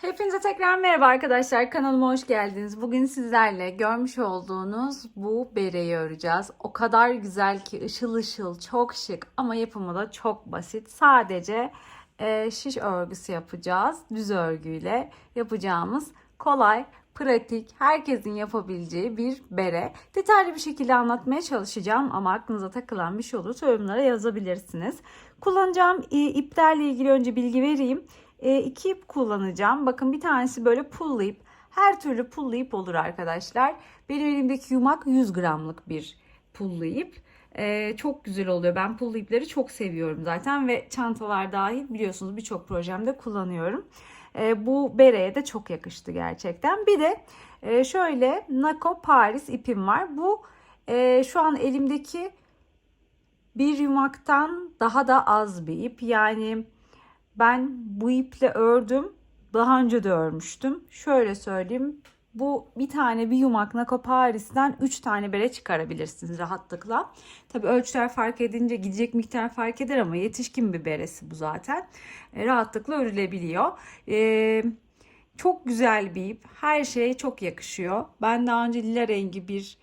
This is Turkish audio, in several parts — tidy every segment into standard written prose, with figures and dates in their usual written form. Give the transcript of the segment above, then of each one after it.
Hepinize tekrar merhaba arkadaşlar. Kanalıma hoş geldiniz. Bugün sizlerle görmüş olduğunuz bu bereyi öreceğiz. O kadar güzel ki ışıl ışıl, çok şık ama yapımı da çok basit. Sadece şiş örgüsü yapacağız. Düz örgüyle yapacağımız kolay, pratik, herkesin yapabileceği bir bere. Detaylı bir şekilde anlatmaya çalışacağım ama aklınıza takılan bir şey olursa yorumlara yazabilirsiniz. Kullanacağım iplerle ilgili önce bilgi vereyim. İki ip kullanacağım. Bakın bir tanesi böyle pullu ip. Her türlü pullu ip olur arkadaşlar. Benim elimdeki yumak 100 gramlık bir pullu ip. Çok güzel oluyor. Ben pullu ipleri çok seviyorum zaten ve çantalar dahil biliyorsunuz birçok projemde kullanıyorum. Bu bereye de çok yakıştı gerçekten. Bir de şöyle Nako Paris ipim var. Bu şu an elimdeki bir yumaktan daha da az bir ip. Yani ben bu iple ördüm. Daha önce de örmüştüm. Şöyle söyleyeyim. Bu bir tane bir yumak Nako Paris'ten 3 tane bere çıkarabilirsiniz rahatlıkla. Tabi ölçüler fark edince gidecek miktar fark eder ama yetişkin bir beresi bu zaten. Rahatlıkla örülebiliyor. Çok güzel bir ip. Her şeye çok yakışıyor. Ben daha önce lila rengi bir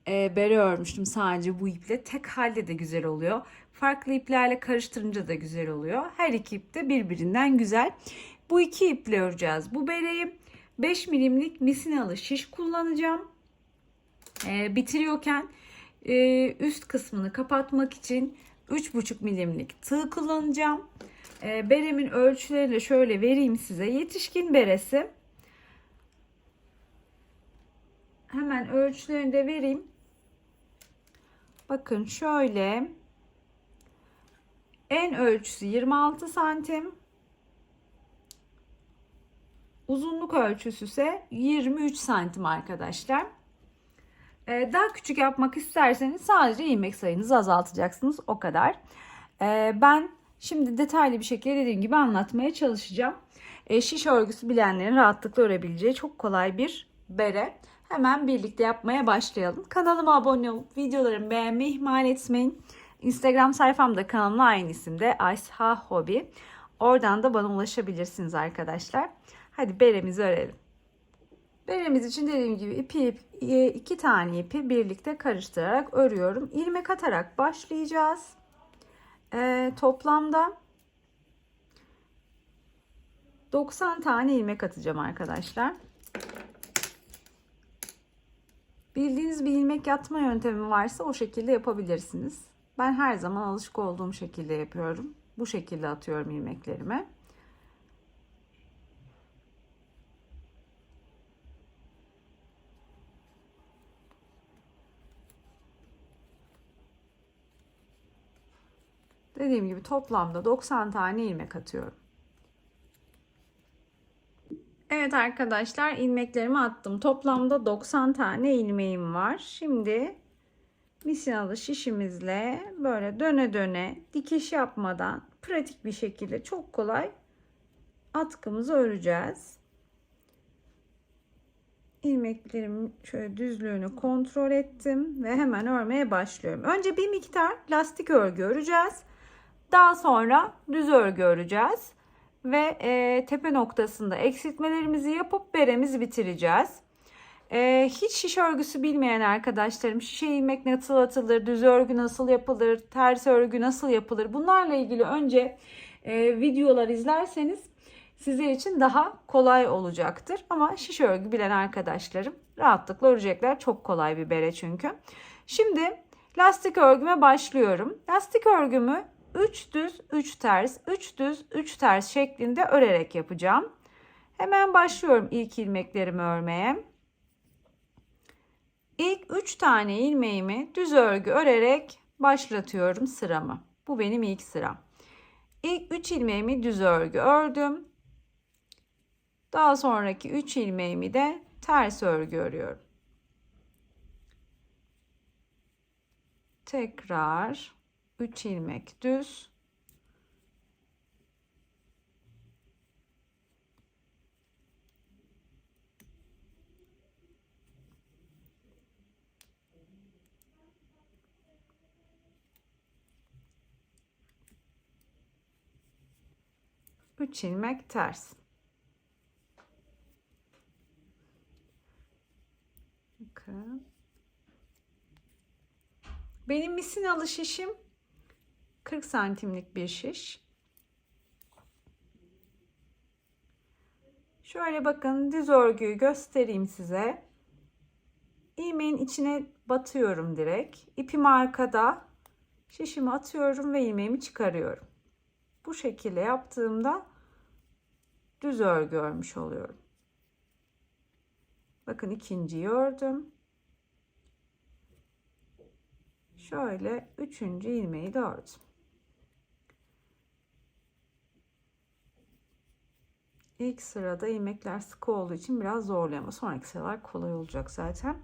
bere örmüştüm sadece bu iple. Tek halde de güzel oluyor. Farklı iplerle karıştırınca da güzel oluyor. Her iki ip de birbirinden güzel. Bu iki iple öreceğiz. Bu bereyi 5 milimlik misinalı şiş kullanacağım. Bitiriyorken üst kısmını kapatmak için 3,5 milimlik tığ kullanacağım. Beremin ölçülerini de şöyle vereyim size. Yetişkin beresi. Hemen ölçülerini de vereyim. Bakın şöyle. En ölçüsü 26 santim. Uzunluk ölçüsü ise 23 santim arkadaşlar. Daha küçük yapmak isterseniz sadece ilmek sayınızı azaltacaksınız. O kadar. Ben şimdi detaylı bir şekilde dediğim gibi anlatmaya çalışacağım. Şiş örgüsü bilenlerin rahatlıkla örebileceği çok kolay bir bere. Hemen birlikte yapmaya başlayalım. Kanalıma abone olup videolarımı beğenmeyi ihmal etmeyin. Instagram sayfamda kanalımla aynı isimde Ayşha Hobi. Oradan da bana ulaşabilirsiniz arkadaşlar. Hadi beremizi örelim. Beremiz için dediğim gibi iki tane ipi birlikte karıştırarak örüyorum. İlmek atarak başlayacağız. Toplamda 90 tane ilmek atacağım arkadaşlar. Bildiğiniz bir ilmek yatma yöntemi varsa o şekilde yapabilirsiniz. Ben her zaman alışık olduğum şekilde yapıyorum. Bu şekilde atıyorum ilmeklerimi. Dediğim gibi toplamda 90 tane ilmek atıyorum. Evet arkadaşlar ilmeklerimi attım. Toplamda 90 tane ilmeğim var. Şimdi misinalı şişimizle böyle döne döne dikiş yapmadan pratik bir şekilde çok kolay atkımızı öreceğiz. İlmeklerimin şöyle düzlüğünü kontrol ettim ve hemen örmeye başlıyorum. Önce bir miktar lastik örgü öreceğiz. Daha sonra düz örgü öreceğiz. Ve tepe noktasında eksiltmelerimizi yapıp beremizi bitireceğiz. Hiç şiş örgüsü bilmeyen arkadaşlarım, şişe ilmek nasıl atılır, düz örgü nasıl yapılır, ters örgü nasıl yapılır, bunlarla ilgili önce videolar izlerseniz sizler için daha kolay olacaktır. Ama şiş örgü bilen arkadaşlarım rahatlıkla örecekler. Çok kolay bir bere çünkü. Şimdi lastik örgüme başlıyorum. Lastik örgümü 3 düz 3 ters 3 düz 3 ters şeklinde örerek yapacağım. Hemen başlıyorum ilk ilmeklerimi örmeye. İlk 3 tane ilmeğimi düz örgü örerek başlatıyorum sıramı. Bu benim ilk sıram. İlk 3 ilmeğimi düz örgü ördüm. Daha sonraki 3 ilmeğimi de ters örgü örüyorum. Tekrar 3 ilmek düz. Üç ilmek ters. Bakın. Benim misinalı şişim 40 santimlik bir şiş. Şöyle bakın, düz örgüyü göstereyim size. İlmeğin içine batıyorum direkt. İpim arkada. Şişimi atıyorum ve ilmeğimi çıkarıyorum. Bu şekilde yaptığımda düz örgü örmüş oluyorum. Bakın ikinciyi ördüm. Şöyle üçüncü ilmeği de ördüm. İlk sırada ilmekler sıkı olduğu için biraz zorluyor ama sonraki sıralar kolay olacak zaten.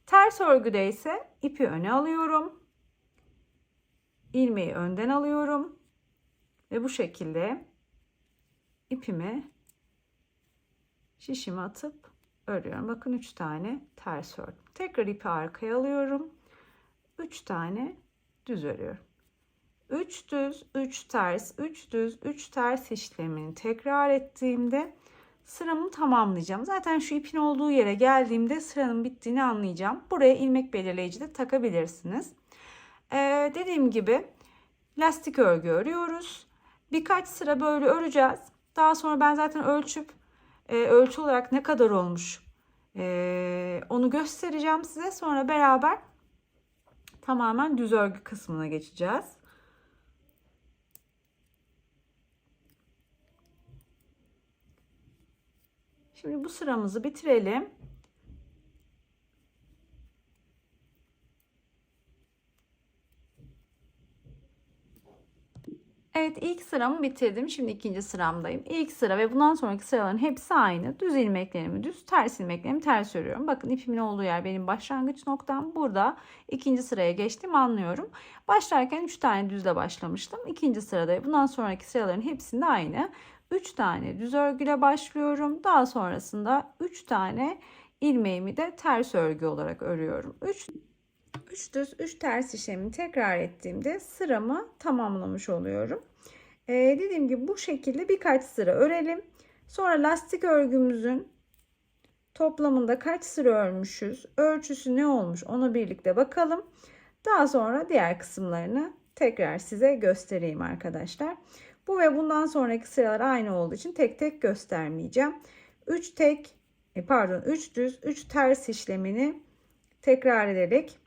Ters örgüde ise ipi öne alıyorum. İlmeği önden alıyorum. Ve bu şekilde ipimi şişime atıp örüyorum. Bakın 3 tane ters ördüm. Tekrar ipi arkaya alıyorum. 3 tane düz örüyorum. 3 düz, 3 ters, 3 düz, 3 ters işlemini tekrar ettiğimde sıramı tamamlayacağım. Zaten şu ipin olduğu yere geldiğimde sıranın bittiğini anlayacağım. Buraya ilmek belirleyici de takabilirsiniz. Dediğim gibi lastik örgü örüyoruz. Birkaç sıra böyle öreceğiz. Daha sonra ben zaten ölçüp ölçü olarak ne kadar olmuş onu göstereceğim size. Sonra beraber tamamen düz örgü kısmına geçeceğiz. Şimdi bu sıramızı bitirelim. Evet, ilk sıramı bitirdim. Şimdi ikinci sıramdayım. İlk sıra ve bundan sonraki sıraların hepsi aynı. Düz ilmeklerimi düz, ters ilmeklerimi ters örüyorum. Bakın ipimin olduğu yer benim başlangıç noktam. Burada ikinci sıraya geçtim, anlıyorum. Başlarken 3 tane düzle başlamıştım. İkinci sırada bundan sonraki sıraların hepsinde aynı. 3 tane düz örgüyle başlıyorum. Daha sonrasında 3 tane ilmeğimi de ters örgü olarak örüyorum. 3 düz 3 ters işlemini tekrar ettiğimde sıramı tamamlamış oluyorum. Dediğim gibi bu şekilde birkaç sıra örelim. Sonra lastik örgümüzün toplamında kaç sıra örmüşüz, ölçüsü ne olmuş onu birlikte bakalım. Daha sonra diğer kısımlarını tekrar size göstereyim arkadaşlar. Bu ve bundan sonraki sıralar aynı olduğu için tek tek göstermeyeceğim. 3 düz 3 ters işlemini tekrar ederek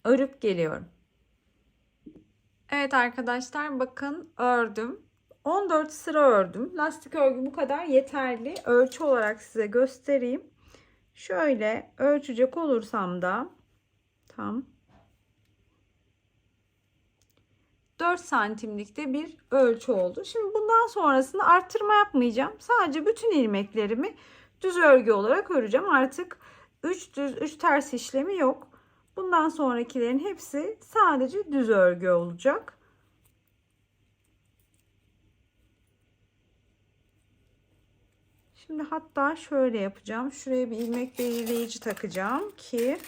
örüp geliyorum. Evet arkadaşlar, bakın ördüm. 14 sıra ördüm. Lastik örgü bu kadar yeterli. Ölçü olarak size göstereyim. Şöyle ölçecek olursam da tam 4 santimlikte bir ölçü oldu. Şimdi bundan sonrasında arttırma yapmayacağım. Sadece bütün ilmeklerimi düz örgü olarak öreceğim. Artık 3 düz 3 ters işlemi yok. Bundan sonrakilerin hepsi sadece düz örgü olacak. Şimdi hatta şöyle yapacağım. Şuraya bir ilmek belirleyici takacağım ki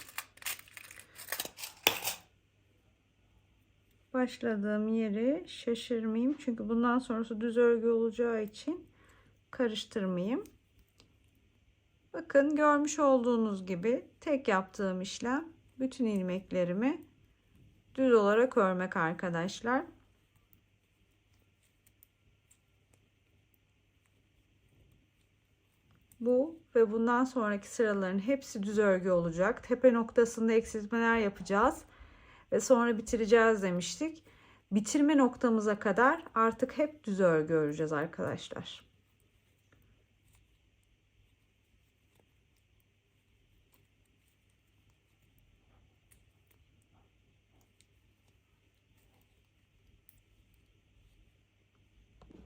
başladığım yeri şaşırmayayım. Çünkü bundan sonrası düz örgü olacağı için karıştırmayayım. Bakın görmüş olduğunuz gibi tek yaptığım işlem bütün ilmeklerimi düz olarak örmek arkadaşlar. Bu ve bundan sonraki sıraların hepsi düz örgü olacak. Tepe noktasında eksiltmeler yapacağız ve sonra bitireceğiz demiştik. Bitirme noktamıza kadar artık hep düz örgü öreceğiz arkadaşlar.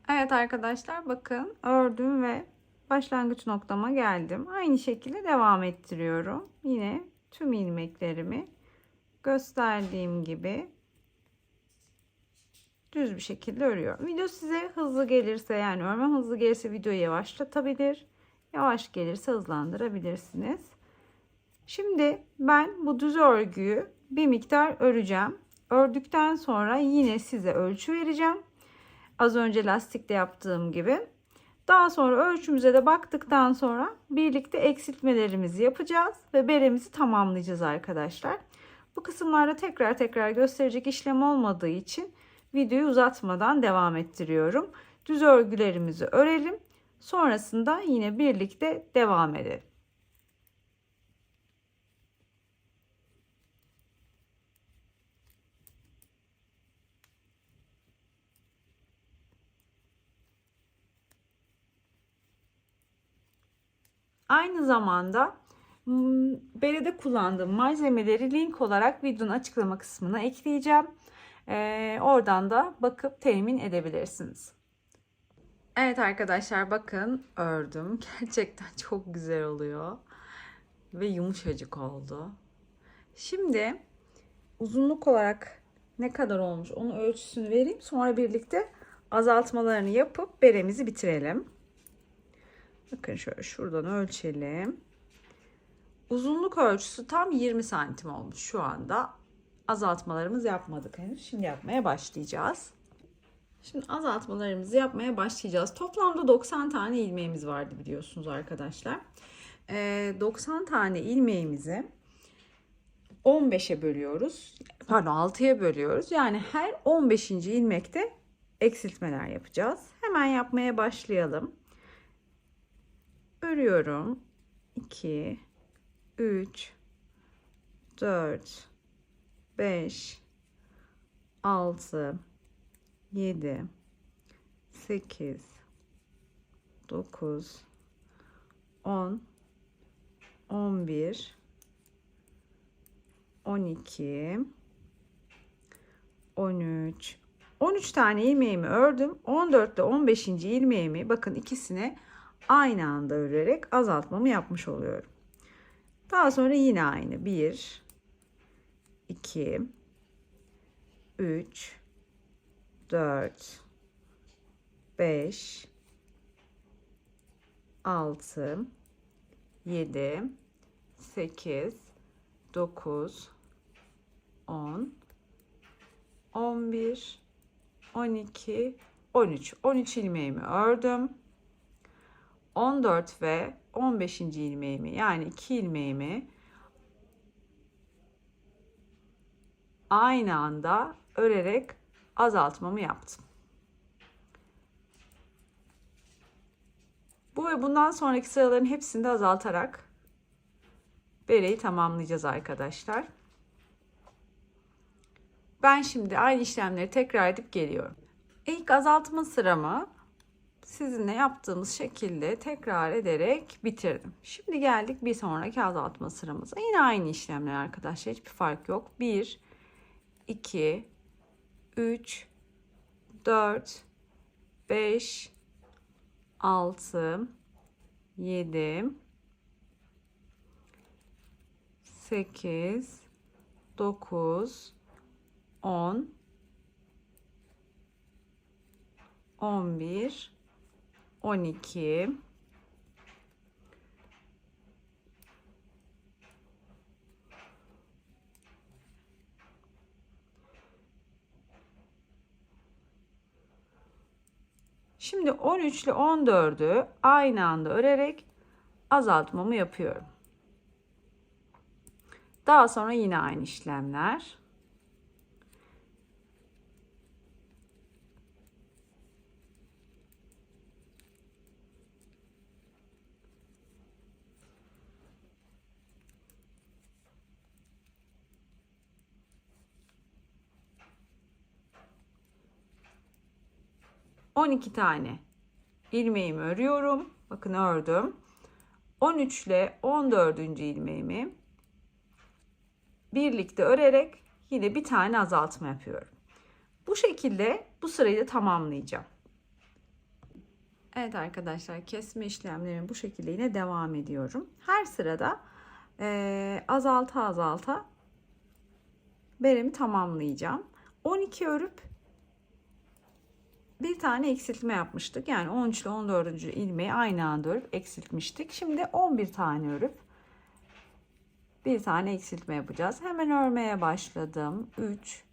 Evet arkadaşlar, bakın ördüm ve başlangıç noktama geldim. Aynı şekilde devam ettiriyorum. Yine tüm ilmeklerimi gösterdiğim gibi düz bir şekilde örüyorum. Video size hızlı gelirse, yani örmem hızlı gelirse videoyu yavaşlatabilir. Yavaş gelirse hızlandırabilirsiniz. Şimdi ben bu düz örgüyü bir miktar öreceğim. Ördükten sonra yine size ölçü vereceğim. Az önce lastikle yaptığım gibi. Daha sonra ölçümüze de baktıktan sonra birlikte eksiltmelerimizi yapacağız ve beremizi tamamlayacağız arkadaşlar. Bu kısımlarda tekrar tekrar gösterecek işlem olmadığı için videoyu uzatmadan devam ettiriyorum. Düz örgülerimizi örelim. Sonrasında yine birlikte devam edelim. Aynı zamanda berede kullandığım malzemeleri link olarak videonun açıklama kısmına ekleyeceğim. Oradan da bakıp temin edebilirsiniz. Evet arkadaşlar, bakın ördüm. Gerçekten çok güzel oluyor. Ve yumuşacık oldu. Şimdi uzunluk olarak ne kadar olmuş onun ölçüsünü vereyim. Sonra birlikte azaltmalarını yapıp beremizi bitirelim. Bakın şöyle şuradan ölçelim. Uzunluk ölçüsü tam 20 santim olmuş şu anda. Azaltmalarımızı yapmadık henüz. Şimdi yapmaya başlayacağız. Şimdi azaltmalarımızı yapmaya başlayacağız. Toplamda 90 tane ilmeğimiz vardı biliyorsunuz arkadaşlar. 90 tane ilmeğimizi 15'e bölüyoruz. Pardon, 6'ya bölüyoruz. Yani her 15. ilmekte eksiltmeler yapacağız. Hemen yapmaya başlayalım. Örüyorum. 2 3 4 5 6 7 8 9 10 11 12 13 13 tane ilmeğimi ördüm. 14 ile 15. ilmeğimi, bakın ikisini aynı anda örerek azaltmamı yapmış oluyorum. Daha sonra yine aynı. 1 2 3 4 5 6 7 8 9 10 11 12 13 13 ilmeğimi ördüm. 14 ve 15. ilmeğimi, yani 2 ilmeğimi aynı anda örerek azaltmamı yaptım. Bu ve bundan sonraki sıraların hepsini de azaltarak bereyi tamamlayacağız arkadaşlar. Ben şimdi aynı işlemleri tekrar edip geliyorum. İlk azaltma sıramı sizinle yaptığımız şekilde tekrar ederek bitirdim. Şimdi geldik bir sonraki azaltma sıramıza. Yine aynı işlemler arkadaşlar. Hiçbir fark yok. 1, 2, 3, 4, 5, 6, 7, 8, 9, 10, 11, 12, 13 ile 14'ü aynı anda örerek azaltmamı yapıyorum. Daha sonra yine aynı işlemler. ...12 tane ilmeğimi örüyorum. Bakın ördüm. 13 ile 14. ilmeğimi birlikte örerek yine bir tane azaltma yapıyorum. Bu şekilde bu sırayı da tamamlayacağım. Evet arkadaşlar, kesme işlemlerine bu şekilde yine devam ediyorum. Her sırada azalta azalta beremi tamamlayacağım. 12 örüp bir tane eksiltme yapmıştık. Yani 13 ile 14. ilmeği aynı anda örüp eksiltmiştik. Şimdi 11 tane örüp bir tane eksiltme yapacağız. Hemen örmeye başladım. 3,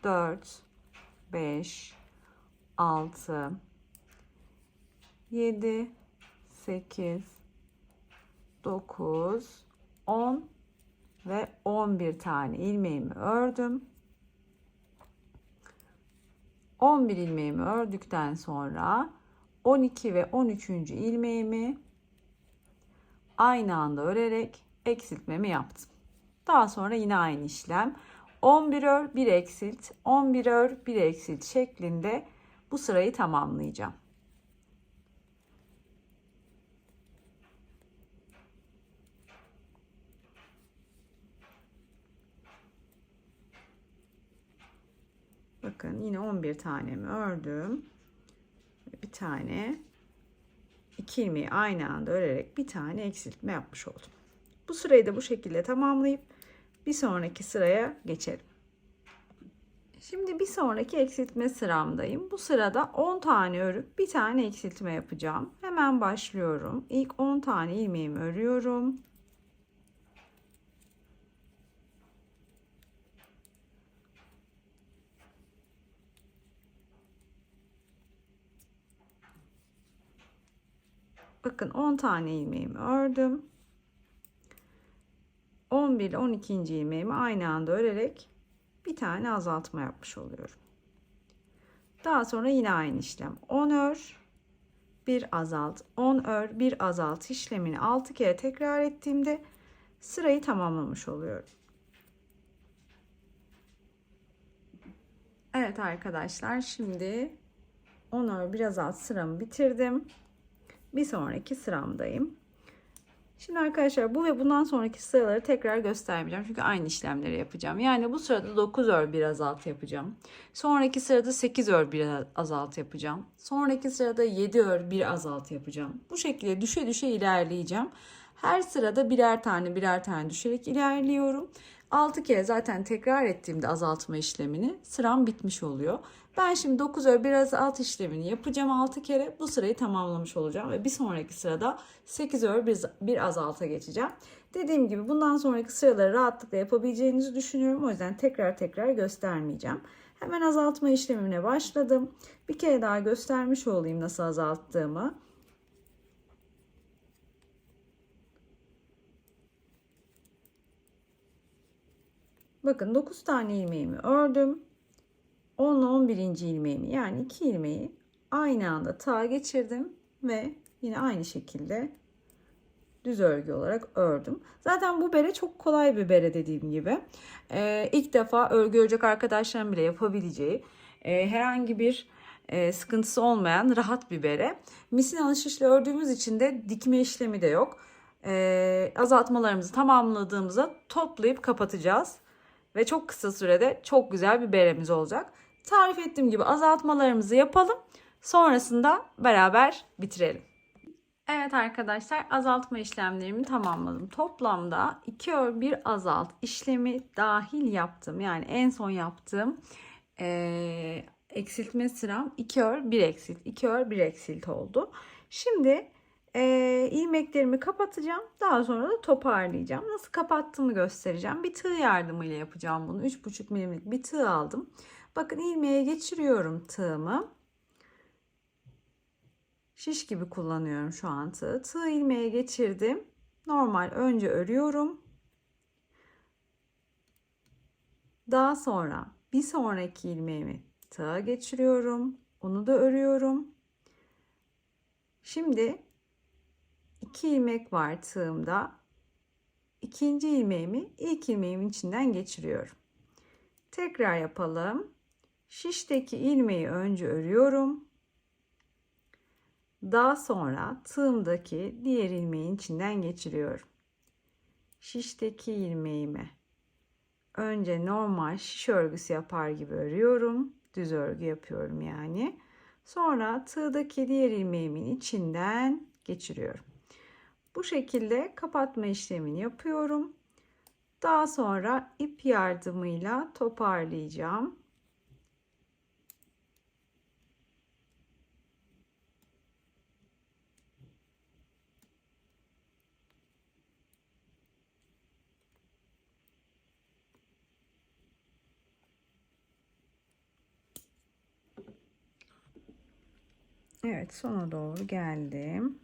4, 5, 6, 7, 8, 9, 10 ve 11 tane ilmeğimi ördüm. 11 ilmeğimi ördükten sonra 12 ve 13. ilmeğimi aynı anda örerek eksiltmemi yaptım. Daha sonra yine aynı işlem. 11 ör, 1 eksilt, 11 ör, 1 eksilt şeklinde bu sırayı tamamlayacağım. Bakın yine 11 tanemi ördüm. Bir tane 2 ilmeği aynı anda örerek bir tane eksiltme yapmış oldum. Bu sırayı da bu şekilde tamamlayıp bir sonraki sıraya geçelim. Şimdi bir sonraki eksiltme sıramdayım. Bu sırada 10 tane örüp bir tane eksiltme yapacağım. Hemen başlıyorum. İlk 10 tane ilmeğimi örüyorum. Bakın 10 tane ilmeğimi ördüm. 11 ile 12. ilmeğimi aynı anda örerek bir tane azaltma yapmış oluyorum. Daha sonra yine aynı işlem. 10 ör, 1 azalt, 10 ör, 1 azalt işlemini 6 kere tekrar ettiğimde sırayı tamamlamış oluyorum. Evet arkadaşlar, şimdi 10 ör, 1 azalt sıramı bitirdim. Bir sonraki sıramdayım. Şimdi arkadaşlar bu ve bundan sonraki sıraları tekrar göstermeyeceğim. Çünkü aynı işlemleri yapacağım. Yani bu sırada 9 ör 1 azalt yapacağım. Sonraki sırada 8 ör 1 azalt yapacağım. Sonraki sırada 7 ör 1 azalt yapacağım. Bu şekilde düşe düşe ilerleyeceğim. Her sırada birer tane düşerek ilerliyorum. 6 kere zaten tekrar ettiğimde azaltma işlemini sıram bitmiş oluyor. Ben şimdi 9 ör 1 azalt işlemini yapacağım 6 kere. Bu sırayı tamamlamış olacağım ve bir sonraki sırada 8 ör 1 azalta geçeceğim. Dediğim gibi bundan sonraki sıraları rahatlıkla yapabileceğinizi düşünüyorum. O yüzden tekrar göstermeyeceğim. Hemen azaltma işlemine başladım. Bir kere daha göstermiş olayım nasıl azalttığımı. Bakın 9 tane ilmeğimi ördüm. 10 ile 11. ilmeğimi yani 2 ilmeği aynı anda tığa geçirdim ve yine aynı şekilde düz örgü olarak ördüm. Zaten bu bere çok kolay bir bere dediğim gibi. İlk defa örgü örecek arkadaşlarım bile yapabileceği herhangi bir sıkıntısı olmayan rahat bir bere. Misinalı şişle ördüğümüz için de dikme işlemi de yok. Azaltmalarımızı tamamladığımızda toplayıp kapatacağız. Ve çok kısa sürede çok güzel bir beremiz olacak. Tarif ettiğim gibi azaltmalarımızı yapalım. Sonrasında beraber bitirelim. Evet arkadaşlar, azaltma işlemlerimi tamamladım. Toplamda 2 ör 1 azalt işlemi dahil yaptım. Yani en son yaptığım eksiltme sıram 2 ör 1 eksilt. 2 ör 1 eksilt oldu. Şimdi ilmeklerimi kapatacağım. Daha sonra da toparlayacağım. Nasıl kapattığımı göstereceğim. Bir tığ yardımıyla yapacağım bunu. 3,5 milimlik bir tığ aldım. Bakın ilmeğe geçiriyorum tığımı. Şiş gibi kullanıyorum şu an tığı. Tığ ilmeğe geçirdim. Normal önce örüyorum. Daha sonra bir sonraki ilmeğimi tığa geçiriyorum. Onu da örüyorum. Şimdi 2 ilmek var tığımda. İkinci ilmeğimi ilk ilmeğimin içinden geçiriyorum. Tekrar yapalım. Şişteki ilmeği önce örüyorum. Daha sonra tığımdaki diğer ilmeğin içinden geçiriyorum. Şişteki ilmeğimi önce normal şiş örgüsü yapar gibi örüyorum. Düz örgü yapıyorum yani. Sonra tığdaki diğer ilmeğimin içinden geçiriyorum. Bu şekilde kapatma işlemini yapıyorum. Daha sonra ip yardımıyla toparlayacağım. Evet, sona doğru geldim.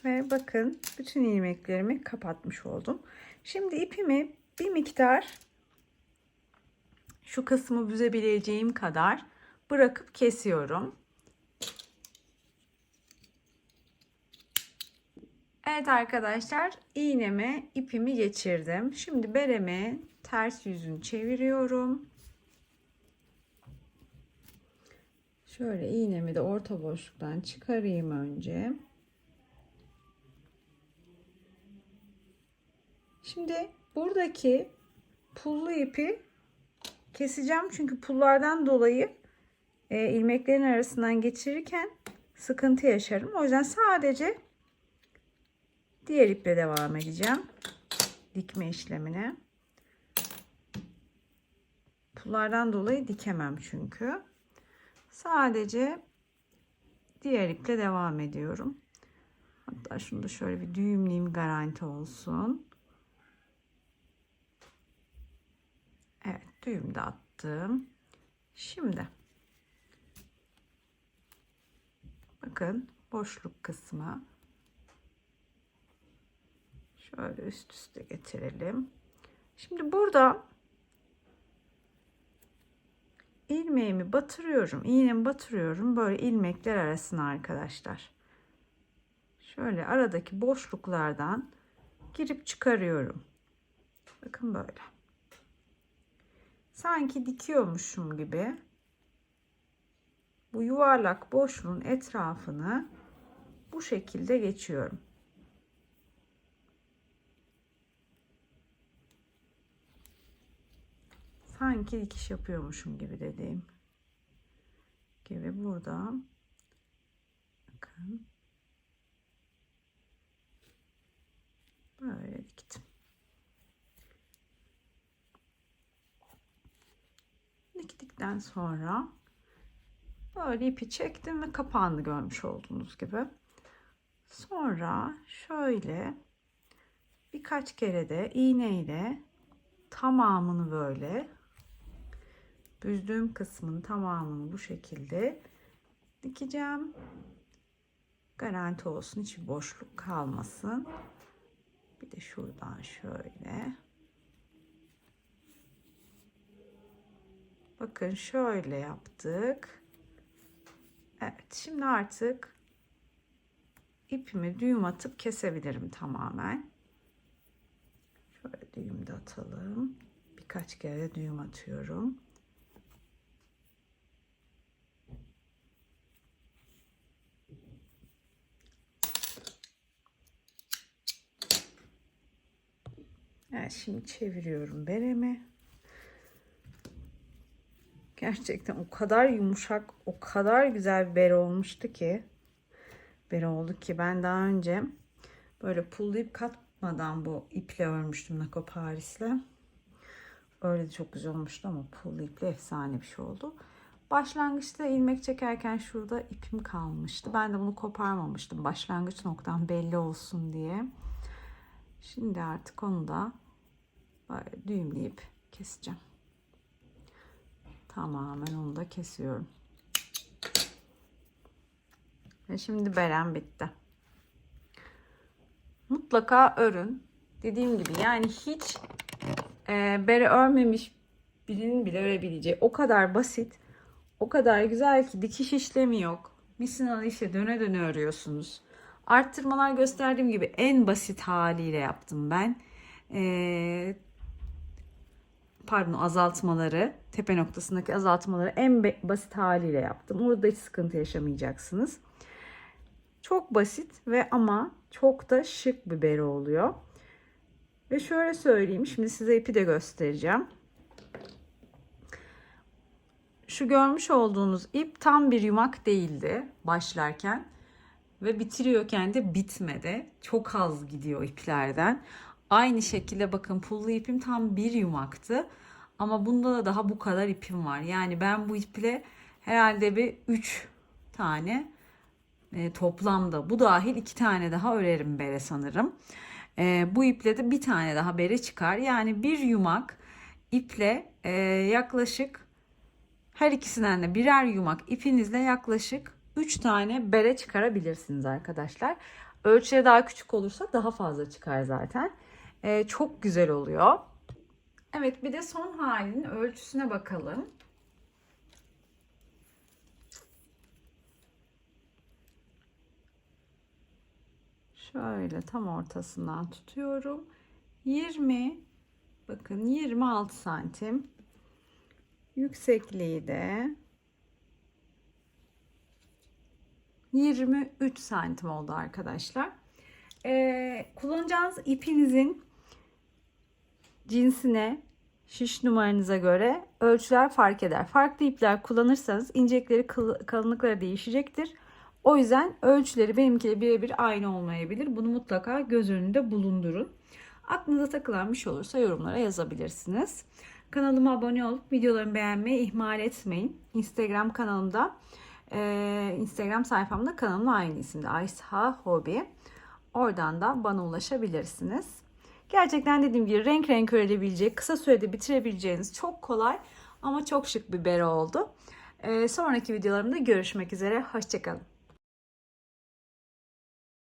Ve bakın bütün ilmeklerimi kapatmış oldum. Şimdi ipimi bir miktar şu kısmı büzebileceğim kadar bırakıp kesiyorum. Evet arkadaşlar, iğneme ipimi geçirdim. Şimdi beremi ters yüzünü çeviriyorum. Şöyle iğnemi de orta boşluktan çıkarayım önce. Şimdi buradaki pullu ipi keseceğim çünkü pullardan dolayı ilmeklerin arasından geçirirken sıkıntı yaşarım. O yüzden sadece diğer iple devam edeceğim dikme işlemine. Pullardan dolayı dikemem çünkü. Sadece diğer iple devam ediyorum. Hatta şunu da şöyle bir düğümleyeyim, garanti olsun. Evet, düğüm de attım. Şimdi bakın boşluk kısmı şöyle üst üste getirelim. Şimdi burada ilmeğimi batırıyorum, iğnemi batırıyorum böyle ilmekler arasına arkadaşlar. Şöyle aradaki boşluklardan girip çıkarıyorum. Bakın böyle. Sanki dikiyormuşum gibi bu yuvarlak boşluğun etrafını bu şekilde geçiyorum. Sanki dikiş yapıyormuşum gibi dediğim gibi burada bakın böyle diktim. Diktikten sonra böyle ipi çektim ve kapağını görmüş olduğunuz gibi. Sonra şöyle birkaç kere de iğneyle tamamını böyle büzdüğüm kısmın tamamını bu şekilde dikeceğim. Garanti olsun, hiçbir boşluk kalmasın. Bir de şuradan şöyle. Bakın şöyle yaptık. Evet, şimdi artık ipimi düğüm atıp kesebilirim tamamen. Şöyle düğüm de atalım. Birkaç kere düğüm atıyorum. Evet, şimdi çeviriyorum beremi. Gerçekten o kadar yumuşak, o kadar güzel bir bere olmuştu ki. Bere oldu ki ben daha önce böyle pullu ip katmadan bu iple örmüştüm Nako Paris'le. Öyle de çok güzel olmuştu ama pullu iple efsane bir şey oldu. Başlangıçta ilmek çekerken şurada ipim kalmıştı. Ben de bunu koparmamıştım. Başlangıç noktam belli olsun diye. Şimdi artık onu da böyle düğümleyip keseceğim. Tamamen onu da kesiyorum. Ve şimdi berem bitti. Mutlaka örün. Dediğim gibi yani hiç bere örmemiş birinin bile örebileceği o kadar basit, o kadar güzel ki dikiş işlemi yok. Misinalı işe döne döne örüyorsunuz. Arttırmalar gösterdiğim gibi en basit haliyle yaptım ben. Pardon, azaltmaları, tepe noktasındaki azaltmaları en basit haliyle yaptım. Orada hiç sıkıntı yaşamayacaksınız. Çok basit ve ama çok da şık bir bere oluyor. Ve şöyle söyleyeyim, şimdi size ipi de göstereceğim. Şu görmüş olduğunuz ip tam bir yumak değildi başlarken ve bitiriyorken de bitmedi. Çok az gidiyor iplerden. Aynı şekilde bakın pullu ipim tam bir yumaktı. Ama bunda da daha bu kadar ipim var. Yani ben bu iple herhalde bir 3 tane toplamda, bu dahil 2 tane daha örerim bere sanırım. Bu iple de bir tane daha bere çıkar. Yani bir yumak iple yaklaşık, her ikisinden de birer yumak ipinizle yaklaşık 3 tane bere çıkarabilirsiniz arkadaşlar. Ölçüleri daha küçük olursa daha fazla çıkar zaten. Çok güzel oluyor. Evet, bir de son halinin ölçüsüne bakalım. Şöyle tam ortasından tutuyorum. 20, bakın 26 santim. Yüksekliği de 23 santim oldu arkadaşlar. Kullanacağınız ipinizin cinsine, şiş numaranıza göre ölçüler fark eder. Farklı ipler kullanırsanız incelikleri, kalınlıkları değişecektir. O yüzden ölçüleri benimkiyle birebir aynı olmayabilir. Bunu mutlaka göz önünde bulundurun. Aklınıza takılan bir şey olursa yorumlara yazabilirsiniz. Kanalıma abone olup videolarımı beğenmeyi ihmal etmeyin. Instagram kanalımda, Instagram sayfamda kanalımla aynı isimde, Aysa Hobi. Oradan da bana ulaşabilirsiniz. Gerçekten dediğim gibi renk renk örebilecek, kısa sürede bitirebileceğiniz çok kolay ama çok şık bir bere oldu. Sonraki videolarımda görüşmek üzere. Hoşçakalın.